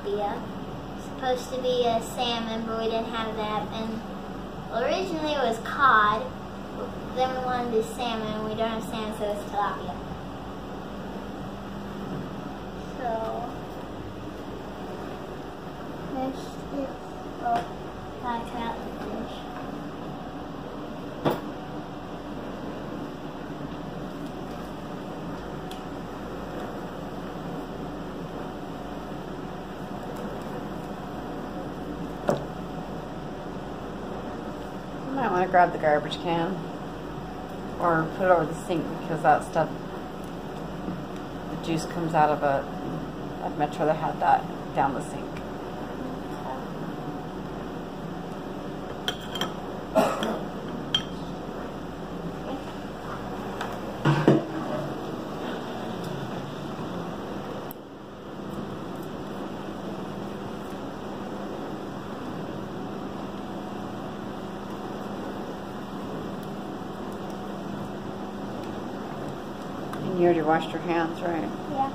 tilapia. Supposed to be a salmon, but we didn't have that. And originally it was cod. Then we wanted to do salmon. We don't have salmon, so it's tilapia. So, fish is, oh, gotta cut out the fish. You might want to grab the garbage can or put it over the sink because that stuff, the juice comes out of it. I'd much rather have that down the sink. You already washed your hands, right? Yeah.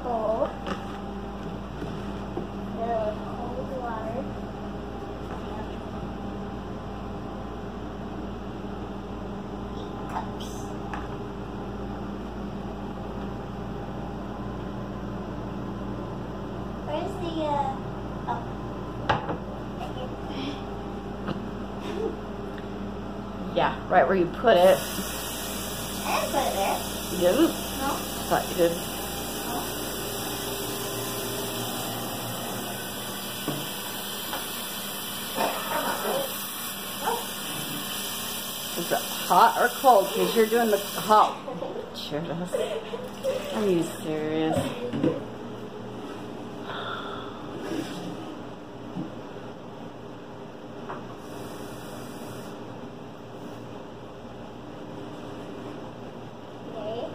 Bowl filled with cold water. Cups. Where's the oh, right here. Yeah, right where you put it. I didn't put it there. You didn't? No. I thought you did. Is it hot or cold? Because you're doing the hot. Sure does. Are you serious? Okay.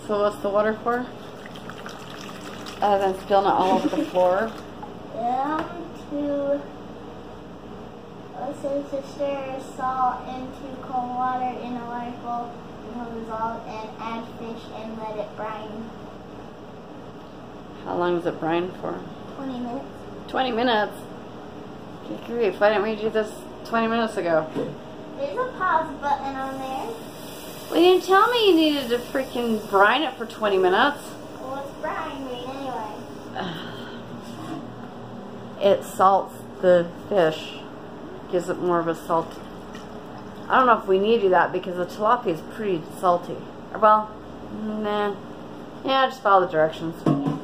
So what's the water for? Other than spilling it all over the floor? It says to stir salt into cold water in a water bowl until dissolved and add fish and let it brine. How long does it brine for? 20 minutes. 20 minutes? Good grief, why didn't we do this 20 minutes ago? There's a pause button on there. Well, you didn't tell me you needed to freaking brine it for 20 minutes. Well, what's brine mean anyway? It salts the fish. Gives it more of a salt. I don't know if we need to do that because the tilapia is pretty salty. Well, nah. Yeah, just follow the directions. Yeah.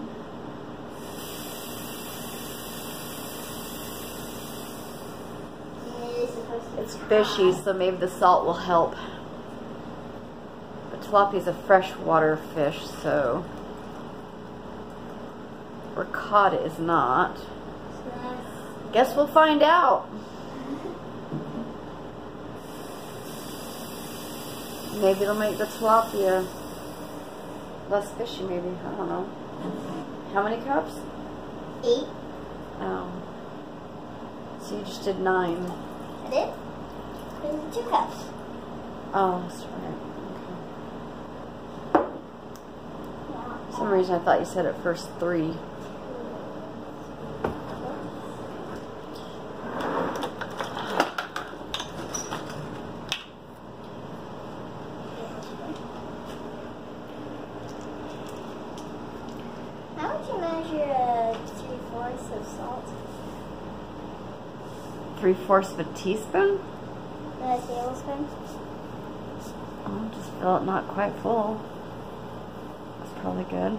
It's fishy, so maybe the salt will help. But tilapia is a freshwater fish, so or cod is not. Guess we'll find out. Maybe it'll make the tilapia less fishy, maybe. I don't know. How many cups? 8. Oh. So you just did 9. I did? There's 2 cups. Oh, that's right. Okay. For some reason I thought you said at first 3. How would you measure 3/4 of salt? 3/4 of a teaspoon? A tablespoon? Oh, just fill it not quite full. That's probably good.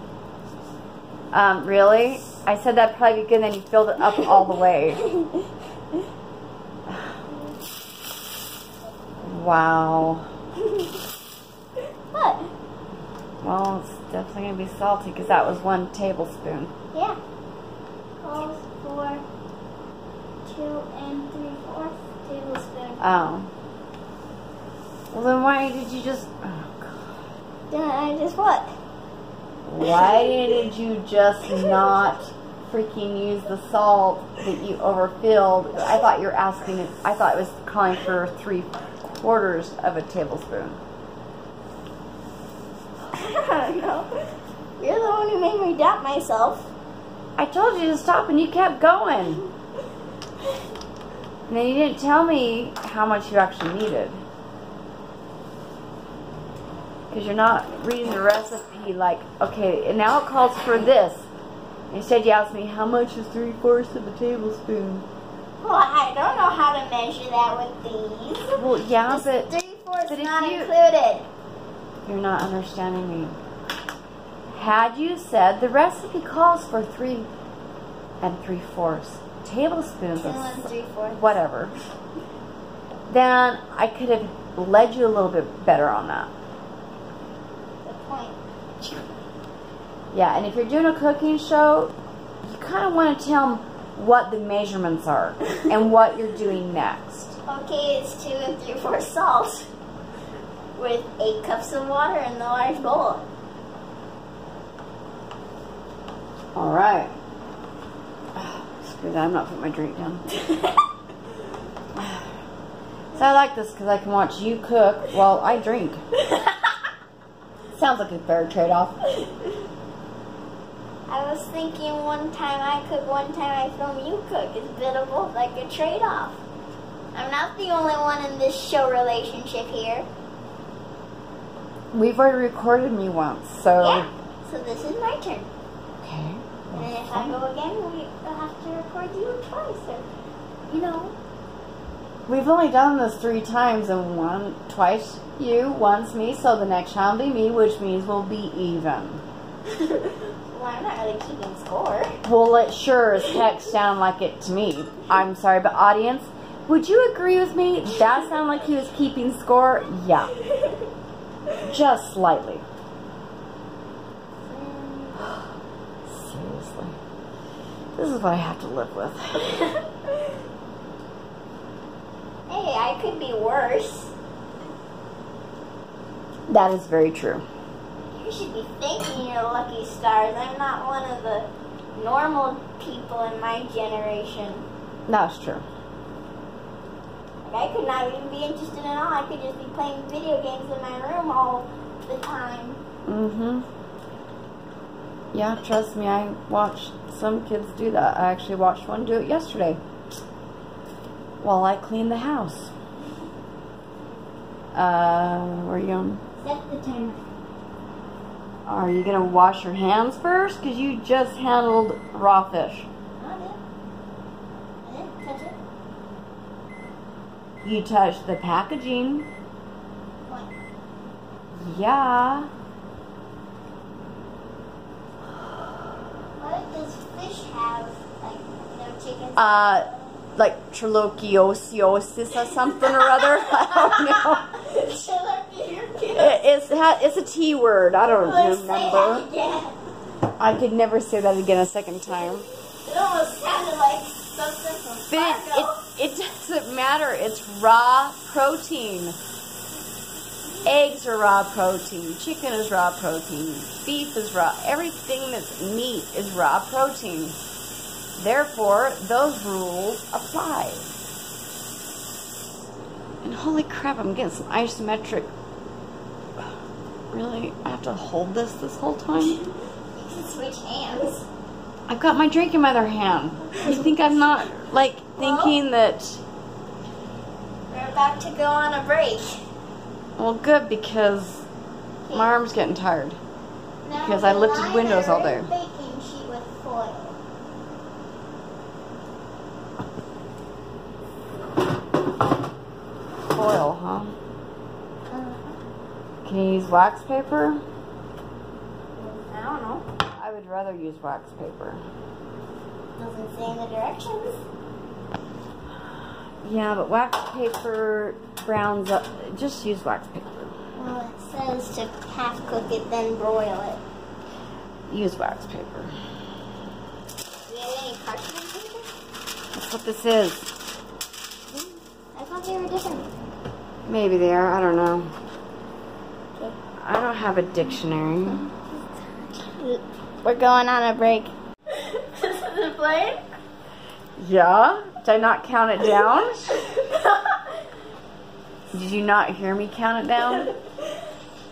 Really? I said that'd probably be good, and then you filled it up all the way. Wow. What? Well, it's definitely going to be salty because that was 1 tablespoon. Yeah. Calls for 2 3/4 tablespoons. Oh. Well, then why did you just... Oh, God. Then I just what? Why did you just not freaking use the salt that you overfilled? I thought you were asking it. I thought it was calling for 3/4 of a tablespoon. I don't know. You're the one who made me doubt myself. I told you to stop and you kept going. And then you didn't tell me how much you actually needed. Because you're not reading the recipe like, okay, and now it calls for this. Instead you asked me, how much is 3/4 of a tablespoon? Well, I don't know how to measure that with these. Well, yeah, This but 3/4 if not included. You're not understanding me. Had you said the recipe calls for 3 3/4 tablespoons 2 of 3/4. whatever, then I could have led you a little bit better on that. Good point. Yeah, and if you're doing a cooking show, you kind of want to tell them what the measurements are and what you're doing next. Okay, it's 2 3/4 salt with 8 cups of water in the large bowl. All right. Screw that, I'm not putting my drink down. So I like this because I can watch you cook while I drink. Sounds like a fair trade-off. I was thinking one time I cook, one time I film you cook. It's a bit of both, like a trade-off. I'm not the only one in this show relationship here. We've already recorded me once, so... Yeah, so this is my turn. Okay. And then if I go again, we'll have to record you twice, or, you know. We've only done this 3 times, and twice you, once me, so the next time will be me, which means we'll be even. Well, I'm not really keeping score. Well, it sure as heck sound like it to me. I'm sorry, but audience, would you agree with me? That sounded like he was keeping score? Yeah. Just slightly. Seriously. This is what I have to live with. Hey, I could be worse. That is very true. You should be thanking your lucky stars. I'm not one of the normal people in my generation. That's true. Like, I could not even be interested in all. I could just be playing video games in my room all the time. Mm-hmm. Yeah, trust me, I watched some kids do that. I actually watched one do it yesterday while I cleaned the house. Where are you going? Set the timer. Are you going to wash your hands first? Because you just handled raw fish. I didn't touch it. You touched the packaging. What? Yeah. What does fish have? Like, no chicken? Like trilochiosis or something or other. I don't know. It's a T word. I don't remember. I could never say that again a second time. It almost sounded like something from Panko. It doesn't matter. It's raw protein. Eggs are raw protein. Chicken is raw protein. Beef is raw. Everything that's meat is raw protein. Therefore, those rules apply. And holy crap, I'm getting some isometric. Really? I have to hold this whole time? You can switch hands. I've got my drink in my other hand. You think I'm not, like, thinking that... We're about to go on a break. Well, good, because my arm's getting tired. Because I lifted windows all day. Baking sheet with foil. Foil, huh? Can you use wax paper? I don't know. I I would rather use wax paper. Doesn't say in the directions. Yeah, but wax paper browns up. Just use wax paper. Well, it says to half cook it, then broil it. Use wax paper. Do you have any parchment paper? That's what this is. I thought they were different. Maybe they are. I don't know. Okay. I don't have a dictionary. We're going on a break. This is the plane? Yeah? Did I not count it down? Did you not hear me count it down?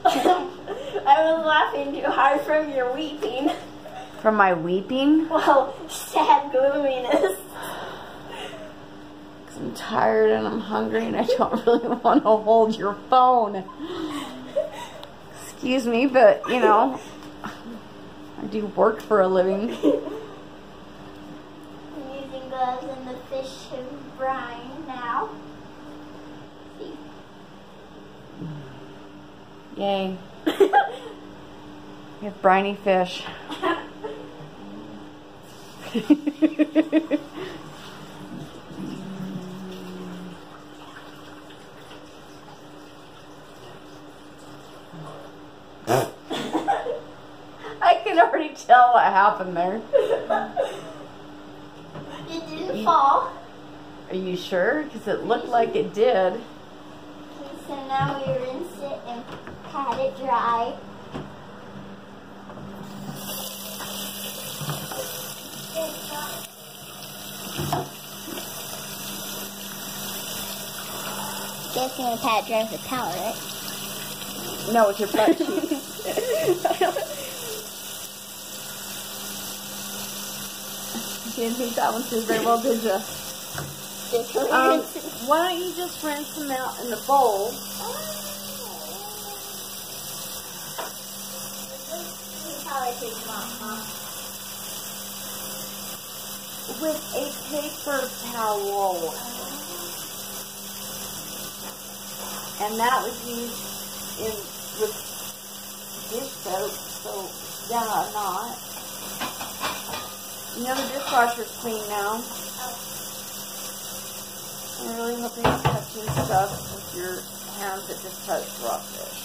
I was laughing too hard from your weeping. From my weeping? Well, sad gloominess. Because I'm tired and I'm hungry and I don't really want to hold your phone. Excuse me, but, you know, I do work for a living. I'm using gloves and the fish have brine now. See? Yay. We have briny fish. I can already tell what happened there. It didn't fall. Are you sure? Because it looked like it did. Okay, so now we rinse it and pat it dry. Guess you're gonna pat it dry with a towel, right? No, it's your butt cheek. You didn't think that one through very well, did you? Why don't you just rinse them out in the bowl? With a paper towel. And that was used with dish soap, so yeah, not. You know the dishwasher's clean now. I really hope you're not touching stuff with your hands that just touch raw fish.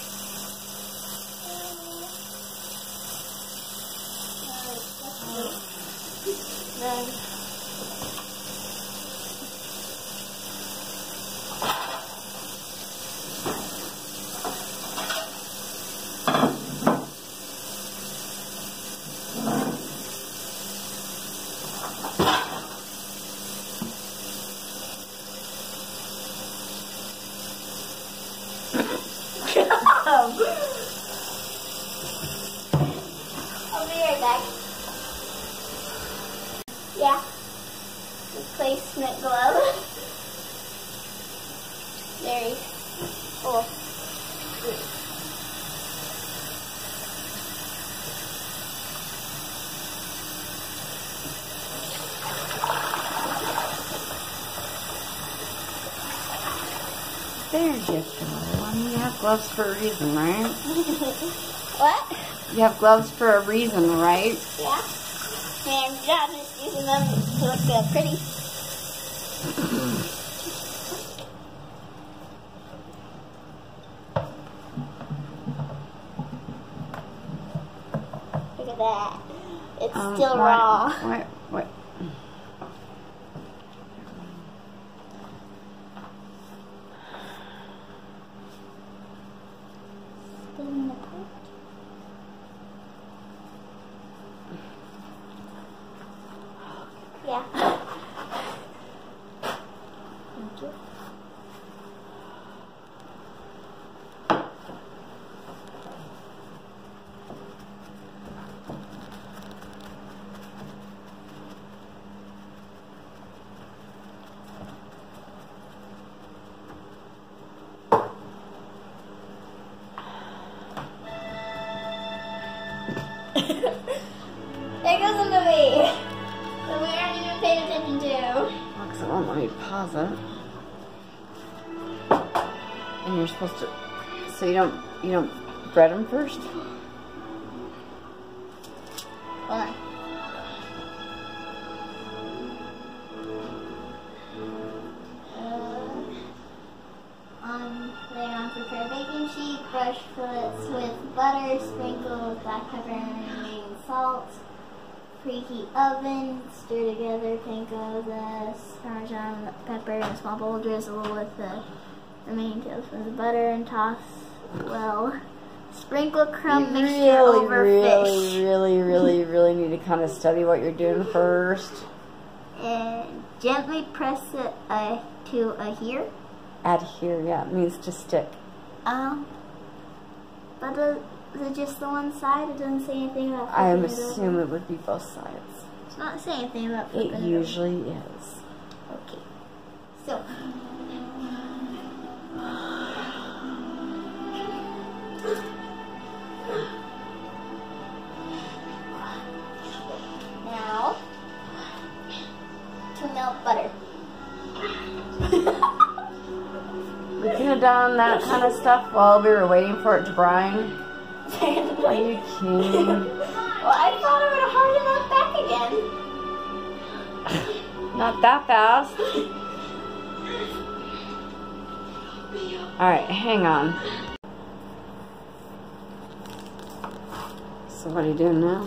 I'll be right back. Yeah. Replacement glove. Very full. There you go. I mean, you have gloves for a reason, right? What? You have gloves for a reason, right? Yeah. And I'm not just using them to look pretty. Look at that. It's still raw. What? Still in the pot. Yeah. Thank you. There goes the movie that we aren't even paying attention to. Because it won't let me pause it. And you're supposed to. So you don't bread them first? Hold on. Lay on prepared baking sheet, brush fillets with butter, sprinkle with black pepper and salt. Preheat oven, stir together panko, zest, parmesan, pepper, in a small bowl, drizzle with the remaining tablespoons of butter and toss well. Sprinkle crumb mixture over fish. Really need to kind of study what you're doing first. And gently press it to adhere. Adhere, yeah, it means to stick. But is it just the one side? It doesn't say anything about I flipping it assume over? it would be both sides. It's not saying anything about flipping It it usually over. is. Okay. So. Now, to melt butter. We could have done that kind of stuff while we were waiting for it to brine. Are you kidding? Well, I thought it would have hardened up back again. Not that fast. Alright, hang on. So what are you doing now?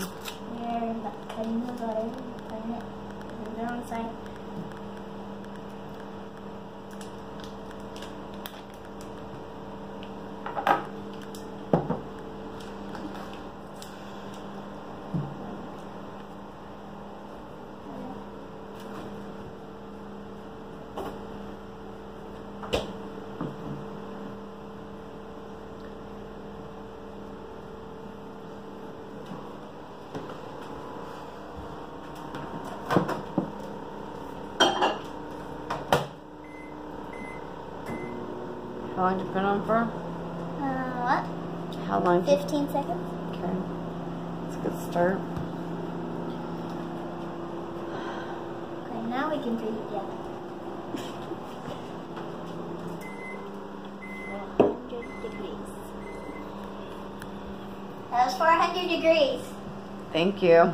We're cutting the butter, cutting it to the wrong side. How long did you put on for? What? How long? 15 seconds. Okay. That's a good start. Okay, now we can preheat the oven. 400 degrees. That was 400 degrees. Thank you.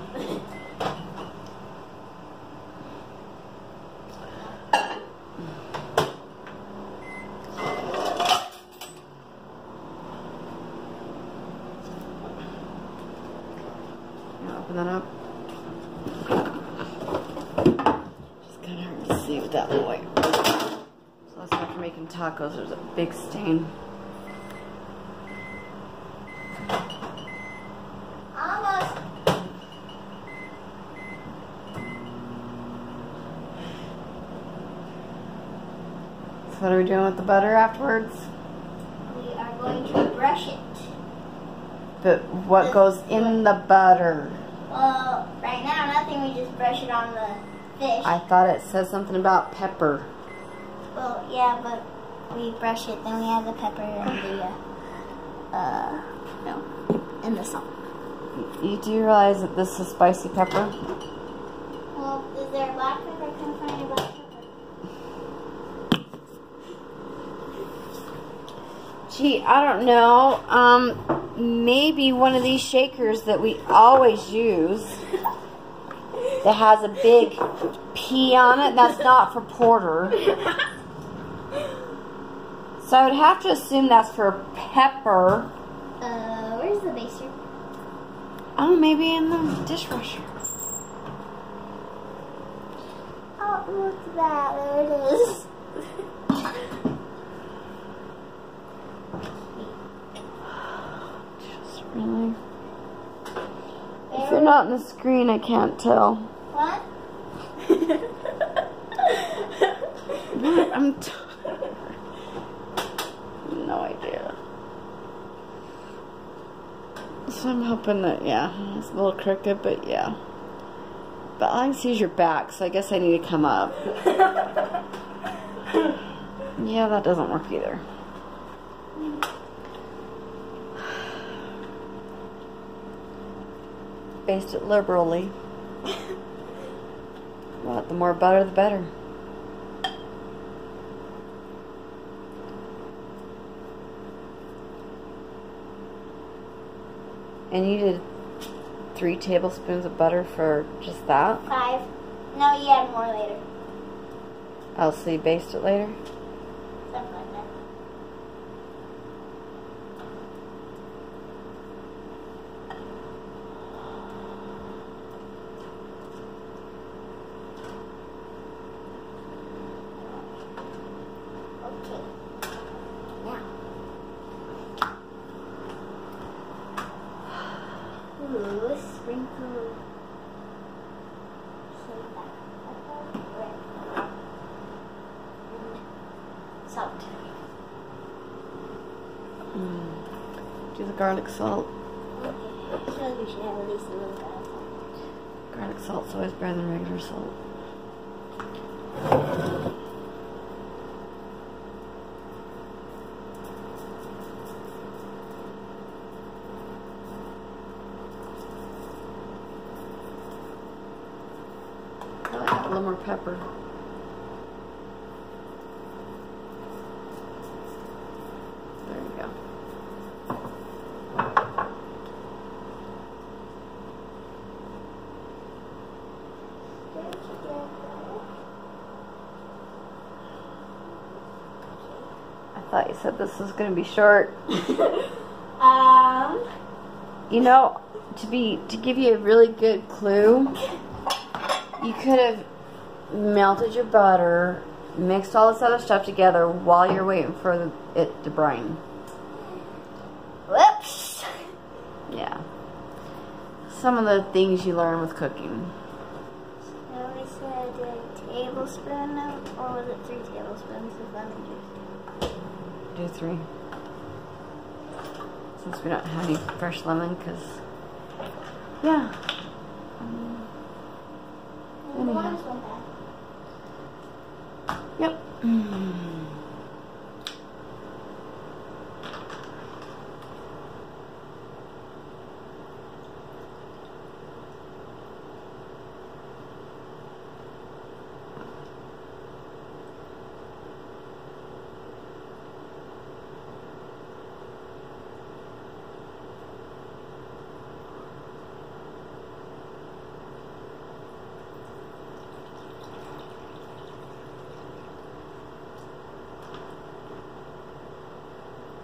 Open that up. Just kind of hard to see with that light. So last time after making tacos, there's a big stain. Almost. So what are we doing with the butter afterwards? We are going to brush it. But what goes in the butter? Well, right now nothing. We just brush it on the fish. I thought it said something about pepper. Well, yeah, but we brush it, then we add the pepper and and the salt. You do realize that this is spicy pepper? Well, is there a black pepper? I couldn't find a black pepper. Gee, I don't know. Maybe one of these shakers that we always use that has a big P on it. That's not for porter. So I would have to assume that's for pepper. Where's the baster? Oh, maybe in the dishwasher. Oh, look at that. There it is. Just really. If they're not on the screen, I can't tell. What? I'm no idea. So I'm hoping that, yeah, it's a little crooked, but yeah. But all I can see is your back, so I guess I need to come up. Yeah, that doesn't work either. Baste it liberally. Well, the more butter, the better. And you did 3 tablespoons of butter for just that? 5. No, you add more later. Oh, so you baste it later? Something like that. Okay. Now. Ooh, sprinkle some pepper and salt. Do the garlic salt. Okay. I feel like we should have at least a little bit of salt. Garlic salt's always better than regular salt. A little more pepper. There you go. I thought you said this was going to be short. You know, to give you a really good clue, you could have melted your butter, mixed all this other stuff together while you're waiting for it to brine. Whoops! Yeah. Some of the things you learn with cooking. So we said a tablespoon of, or was it 3 tablespoons of lemon juice? Do 3. Since we don't have any fresh lemon, because, yeah. Anyhow. Yep.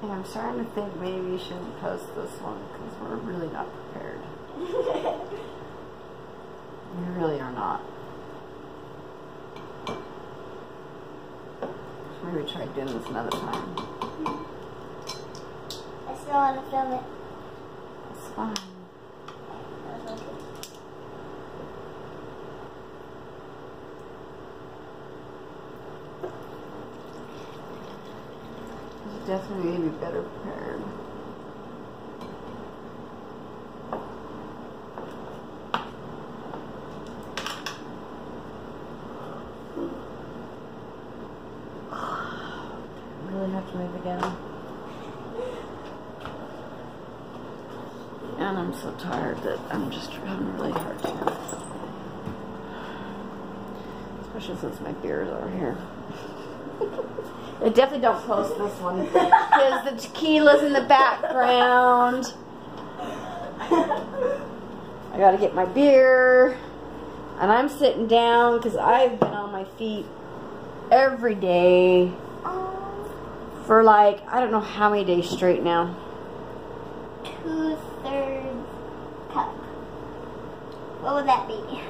And I'm starting to think maybe you shouldn't post this one because we're really not prepared. We really are not. Maybe try doing this another time. I still want to film it. That's fine. Definitely need to be better prepared. Really have to move again. And I'm so tired that I'm just having a really hard time. Especially since my beer is over here. I definitely don't post this one because the tequila's in the background. I gotta get my beer, and I'm sitting down because I've been on my feet every day for like, I don't know how many days straight now. 2/3 cup. What would that be?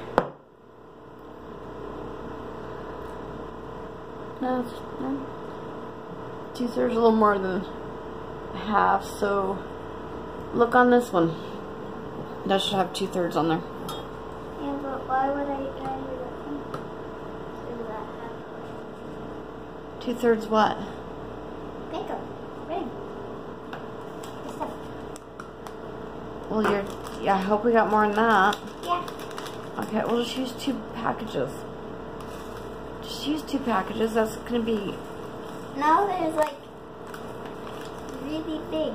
No, 2/3, a little more than half, so look on this one. That should have 2/3 on there. Yeah, but why would I do that? 2/3 what? Panko. Ring. Stuff. Well, yeah, I hope we got more than that. Yeah. Okay, we'll just use 2 packages. Just use 2 packages. That's gonna be. No, there's like really big.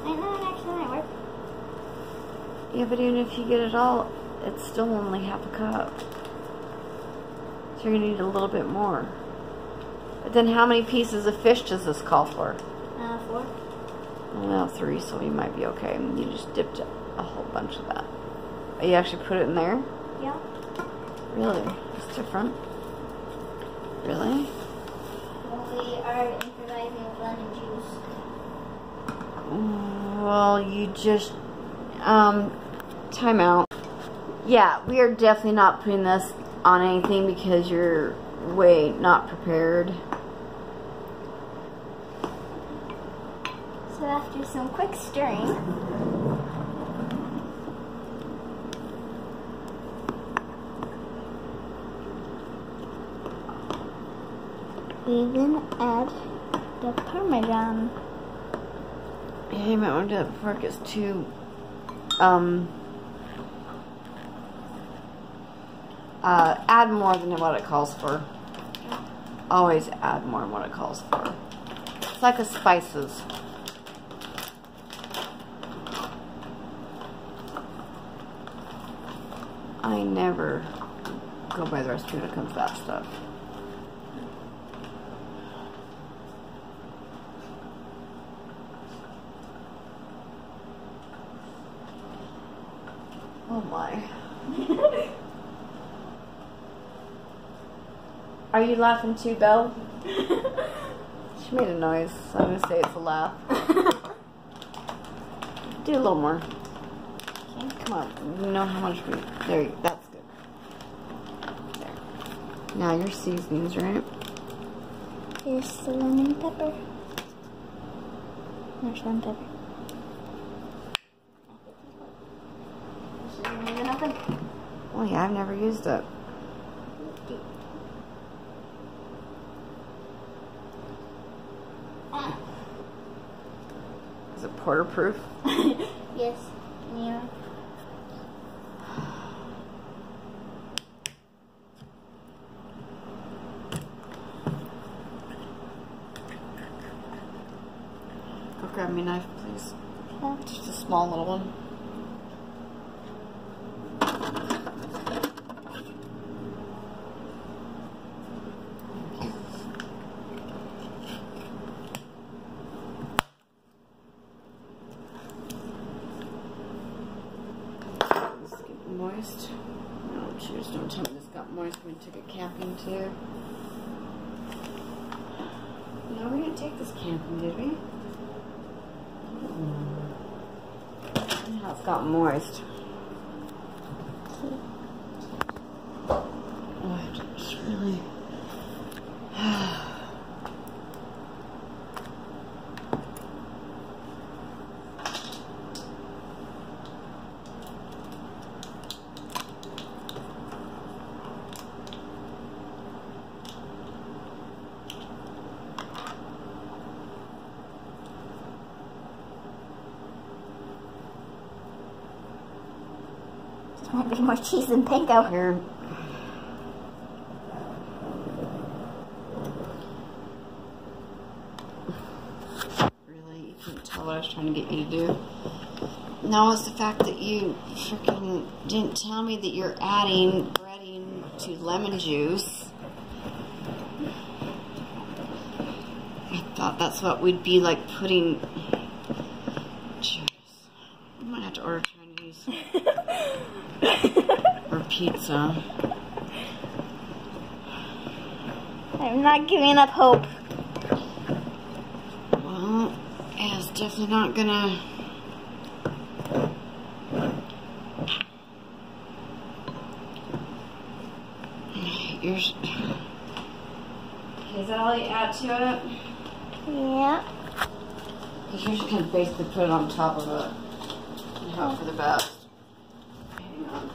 I know it actually might work. Yeah, but even if you get it all, it's still only half a cup. So you're gonna need a little bit more. But then how many pieces of fish does this call for? 4. Well, 3, so you might be okay. You just dipped a whole bunch of that. You actually put it in there? Yeah. Really? It's different? Really? Well, we are improvising with lemon juice. Well, you just, time out. Yeah, we are definitely not putting this on anything because you're way not prepared. So after some quick stirring, we then add the Parmesan. Yeah, you might want to do that before it gets too, add more than what it calls for. Always add more than what it calls for. It's like the spices. I never go by the recipe when it comes to that stuff. Oh my. Are you laughing too, Belle? She made a noise, so I'm gonna say it's a laugh. Do a little more. Come on, you know how much we... There you go, that's good. There. Now your seasonings, right? Here's the lemon pepper. There's lemon pepper. This isn't even open. Oh yeah, I've never used it. Is it porter-proof? Yes. Yeah. Go grab me a knife, please. Okay. Just a small little one. Moist. No, cheers. Don't tell me this got moist when we took it camping too. No, we didn't take this camping, did we? Now it's got moist. Oh, it's really... Might be more cheese than panko. Here. Really? You couldn't tell what I was trying to get you to do? No, it's the fact that you freaking didn't tell me that you're adding breading to lemon juice. I thought that's what we'd be like putting... Jeez. We might have to order Chinese. Or pizza. I'm not giving up hope. Well, yeah, it's definitely not gonna... Is that all you add to it? Yeah. Because you just can basically put it on top of it and hope for the best. Hang on.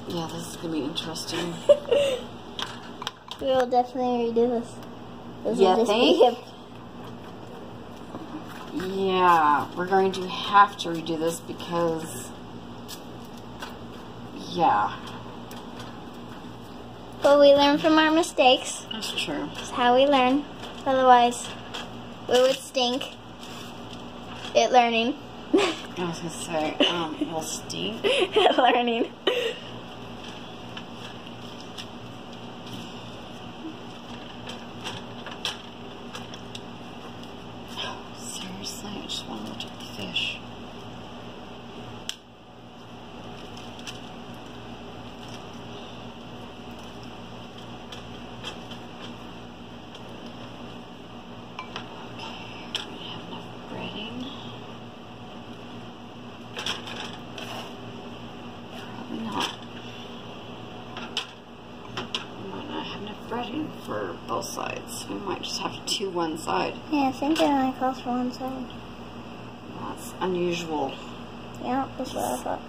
Yeah, this is going to be interesting. We will definitely redo this. This You will just think? be hip. Yeah, we're going to have to redo this because, yeah. But we learn from our mistakes. That's true. That's how we learn. Otherwise, we would stink at learning. I was going to say, we'll stink. At learning. one for both sides. We might just have to do one side. Yeah, I think it only calls for one side. That's unusual. Yeah, that's what I thought.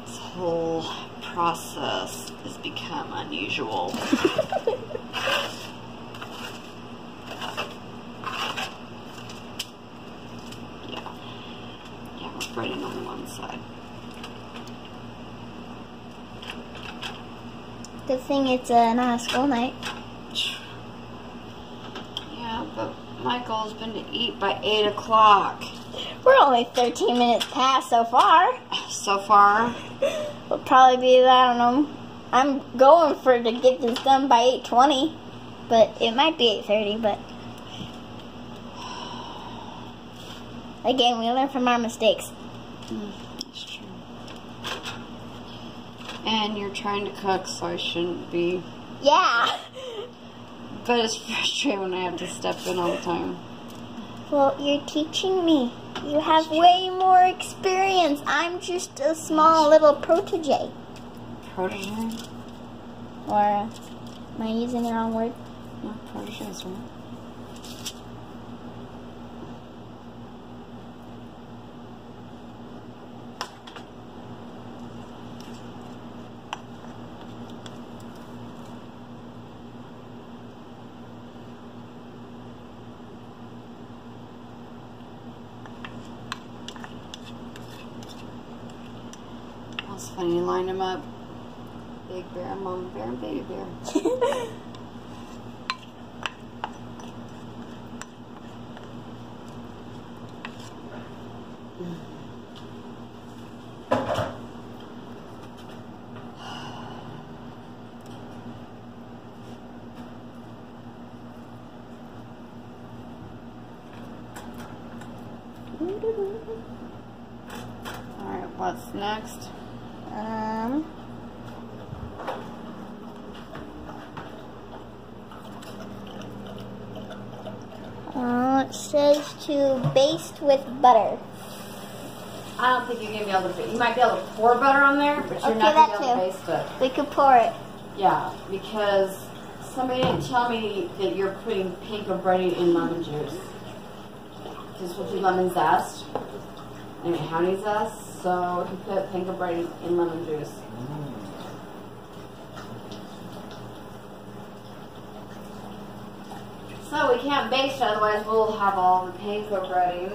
This whole process has become unusual. Yeah, we're breading on one side. Good thing it's not a school night. Yeah, but my goal has been to eat by 8 o'clock. We're only 13 minutes past so far. So far? We'll probably be, I don't know. I'm going for to get this done by 8:20, but it might be 8:30. But again, we learn from our mistakes. That's true. And you're trying to cook, so I shouldn't be. Yeah. But it's frustrating when I have to step in all the time. Well, you're teaching me. You have way more experience. I'm just a small little protege. Protege? Or am I using the wrong word? No, protege is right. That's funny, you line them up. Big bear, mama bear, and baby bear. Alright, what's next? It says to baste with butter. I don't think you're going to be able to, you might be able to pour butter on there, but you're not going to be able to baste it. We could pour it. Yeah, because somebody didn't tell me that you're putting panko breading in lemon juice. Because we'll do lemon zest, and honey zest, so you put panko breading in lemon juice. So we can't baste it, otherwise we'll have all the panko breading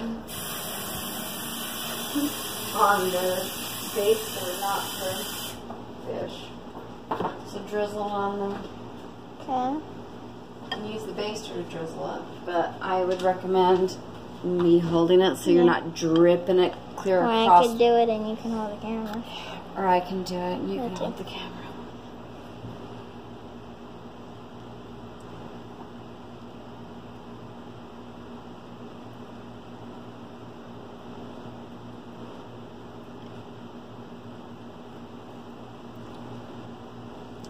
on the baster, not for fish. So drizzle on them. Okay. And use the baster to drizzle it. But I would recommend me holding it so you're not dripping it clear across. Or I could do it and you can hold the camera. Or I can do it and you can hold the camera.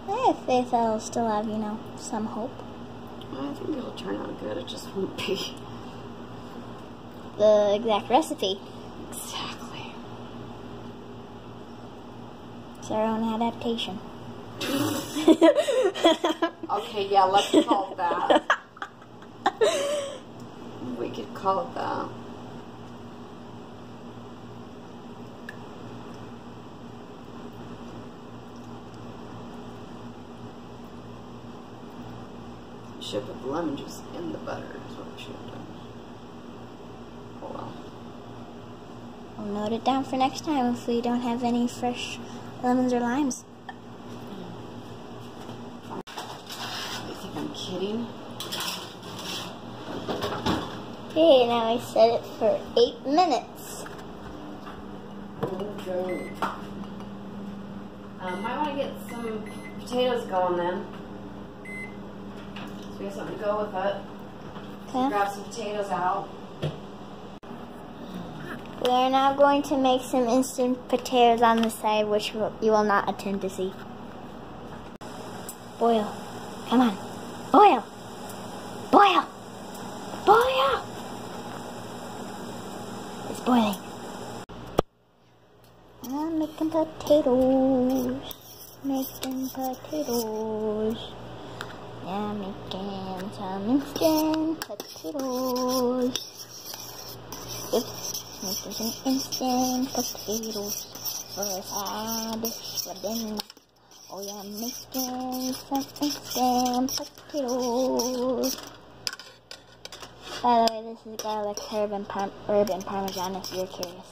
I have faith that I'll still have, you know, some hope. I think it'll turn out good. It just won't be the exact recipe. Exactly. It's our own adaptation. Okay, yeah, let's call it that. We could call it that. Should put the lemon juice in the butter is what we should have done. Oh well. I'll note it down for next time if we don't have any fresh lemons or limes. You think I'm kidding? Okay, now I set it for 8 minutes. Okay. Might want to get some potatoes going then. So we have something to go with it. Okay. Grab some potatoes out. We are now going to make some instant potatoes on the side, which you will not attend to see. Boil. Come on. Boil. Boil. Boil. It's boiling. I'm making potatoes. Making potatoes. Yeah, making some instant potatoes. Oops, making some instant potatoes for a side dish for dinner. Oh yeah, making some instant potatoes. By the way, this is garlic, herb, and parmesan if you're curious.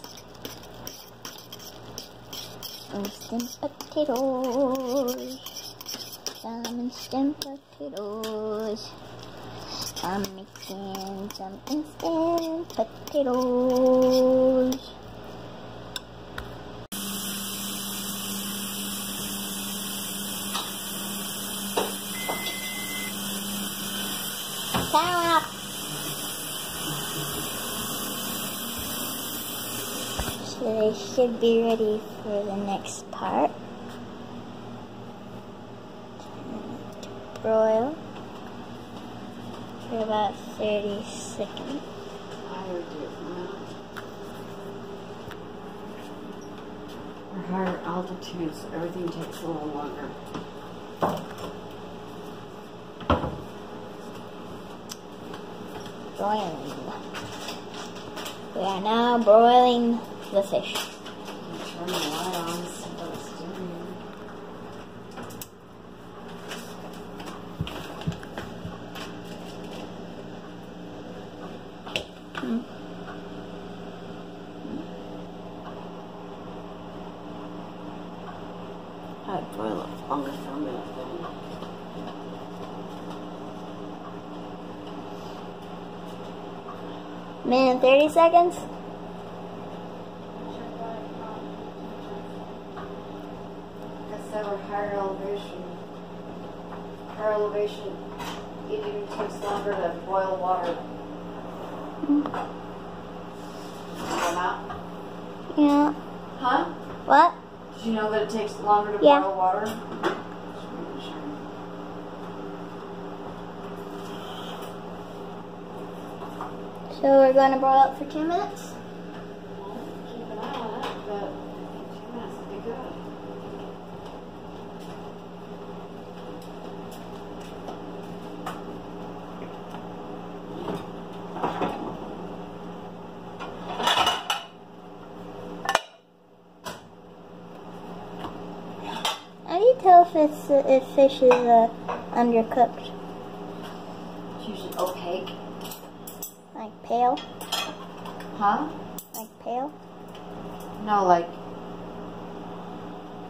Instant potatoes. Some instant potatoes. I'm making some instant potatoes. Time up. So they should be ready for the next part. Broil for about 30 seconds. I would do it for higher altitudes, everything takes a little longer. Broiling. We are now broiling the fish. Turn the light on, see what it's doing. I'd boil it longer for a minute then. Minute 30 seconds. Because they were higher elevation. Higher elevation, it even takes longer to boil water. Come out? Yeah. Huh? What? Did you know that it takes longer to Yeah. boil water? So we're going to broil it for 2 minutes. Keep an eye on it, but 2 minutes would be good. How do you tell if fish is undercooked? It's usually opaque. Like pale? Huh? Like pale? No, like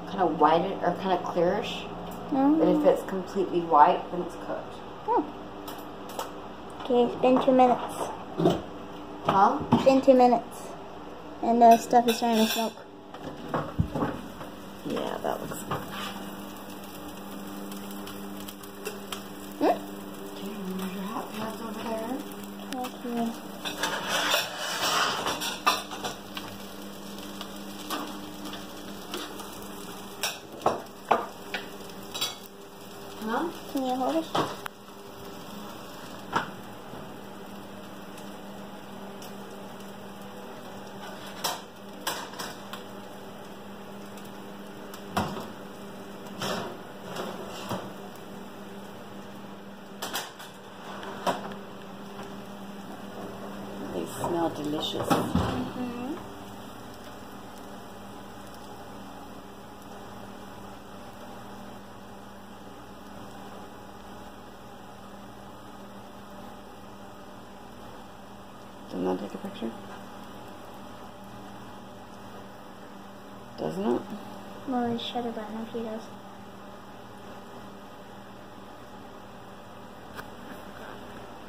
kind of white or kind of clearish. But if it's completely white, then it's cooked. Oh. Okay, it's been 2 minutes. Huh? It's been 2 minutes. And the stuff is starting to smoke. Yeah, that looks good. Hmm? Okay, here's your hot pads over there. Okay. Huh? Can you hold it? They smell delicious. Mm-hmm. Doesn't that take a picture? Doesn't it? Well, the shutter button if he does.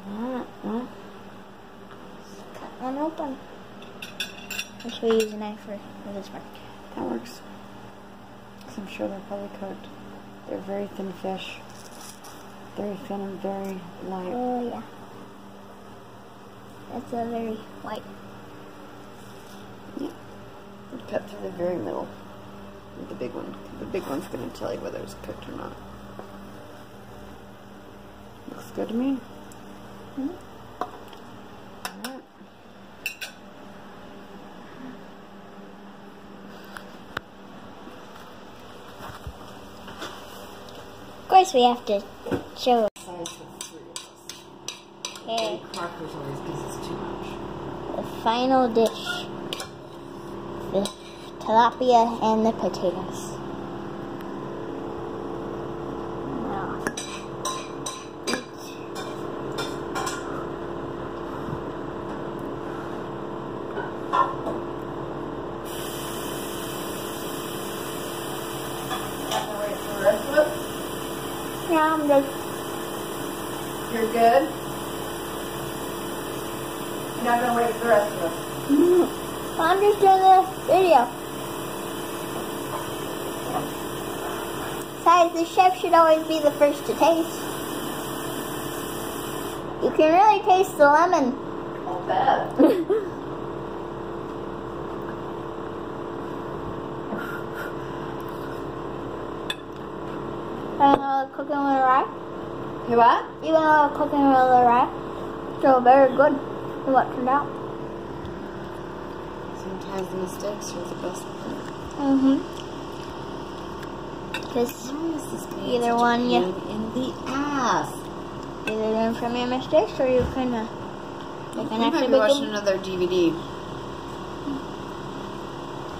Alright, well. Cut one open. Or should we use a knife for this part? That works. Because I'm sure they're probably cooked. They're very thin fish. Very thin and very light. Oh, yeah. That's a very white. Yeah. Cut through the very middle. With the big one. The big one's going to tell you whether it's cooked or not. Looks good to me. Hmm? Alright. course we have to show. Size for 3 of us. Okay. Crackers always gives us too much. The final dish. The tilapia and the potatoes. Now, eat. Wait for the rest of it? Yeah, I'm good. You're good? You're not gonna wait for the rest of it. I'm just doing the video. Besides, the chef should always be the first to taste. You can really taste the lemon. I'll bet. Cooking with rye. You what? Even though cooking with the rye, still very good for what turned out. Sometimes the mistakes are the best part. Because Why is this being either such a one, pain in the ass? either learn from your mistakes or you can I might be watching another DVD.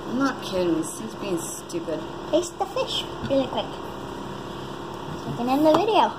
I'm not kidding. This thing's being stupid. taste the fish really quick. So we can end the video.